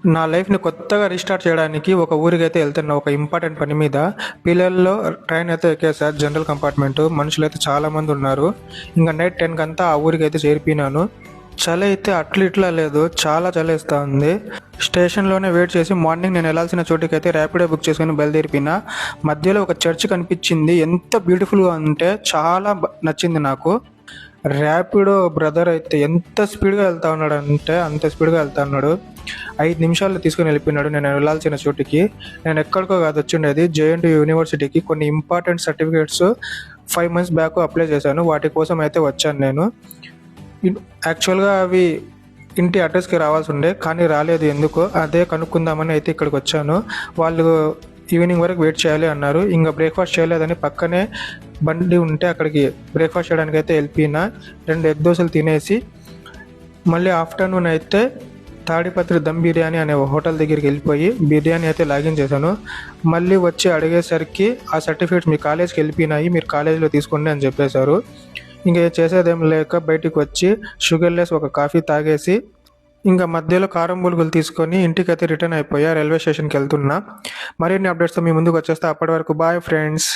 నా లైఫ్‌ని కొత్తగా రీస్టార్ట్ చేయడానికి ఒక ఊరికైతే వెళ్తున్నా. ఒక ఇంపార్టెంట్ పని మీద. పిల్లల్లో ట్రైన్ అయితే ఎక్కేసా జనరల్ కంపార్ట్మెంటు. మనుషులైతే చాలామంది ఉన్నారు. ఇంక నైట్ 10 కంతా ఆ ఊరికైతే చేరిపోయినాను. చలి అయితే అట్లు ఇట్లా లేదు. చాలా చలేస్తా ఉంది. స్టేషన్‌లోనే వెయిట్ చేసి మార్నింగ్ నేను వెళ్ళాల్సిన చోటుకైతే ర్యాపిడో బుక్ చేసుకొని బయలుదేరిపోయినా. మధ్యలో ఒక చర్చ్ కనిపించింది. ఎంత బ్యూటిఫుల్‌గా అంటే చాలా నచ్చింది నాకు. ర్యాపిడో బ్రదర్ అయితే ఎంత స్పీడ్‌గా వెళ్తా ఉన్నాడంటే అంత స్పీడ్‌గా వెళ్తా ఉన్నాడు. 5 నిమిషాల్లో తీసుకొని వెళ్ళిపోయినాడు నేను వెళ్ళాల్సిన చోటుకి. నేను ఎక్కడికో కాదు వచ్చిండేది, జేఎన్‌టీయూ యూనివర్సిటీకి. కొన్ని important certificates 5 months back apply చేశాను. వాటి కోసం అయితే వచ్చాను నేను. యాక్చువల్గా అవి ఇంటి అడ్రస్కి రావాల్సి ఉండే, కానీ రాలేదు ఎందుకో. అదే కనుక్కుందామని అయితే ఇక్కడికి వచ్చాను. వాళ్ళు ఈవినింగ్ వరకు వెయిట్ చేయాలి అన్నారు. ఇంకా బ్రేక్ఫాస్ట్ చేయలేదని పక్కనే బండి ఉంటే అక్కడికి బ్రేక్ఫాస్ట్ చేయడానికి అయితే వెళ్ళిపోయినా. 2 ఎగ్ దోశలు తినేసి మళ్ళీ ఆఫ్టర్నూన్ అయితే తాడిపత్రి దమ్ బిర్యానీ అనే హోటల్ దగ్గరికి వెళ్ళిపోయి బిర్యానీ అయితే లాగిన్ చేశాను. మళ్ళీ వచ్చి అడిగేసరికి ఆ సర్టిఫికేట్స్ మీ కాలేజ్కి వెళ్ళిపోయినాయి, మీరు కాలేజీలో తీసుకోండి అని చెప్పేశారు. ఇంకా చేసేదేం లేక బయటికి వచ్చి షుగర్లెస్ ఒక కాఫీ తాగేసి ఇంకా మధ్యలో కారం బులుగులు తీసుకొని ఇంటికైతే రిటర్న్ అయిపోయా. రైల్వే స్టేషన్కి వెళ్తున్నా. మరిన్ని అప్డేట్స్తో మీ ముందుకు వచ్చేస్తా. అప్పటి వరకు బాయ్ ఫ్రెండ్స్.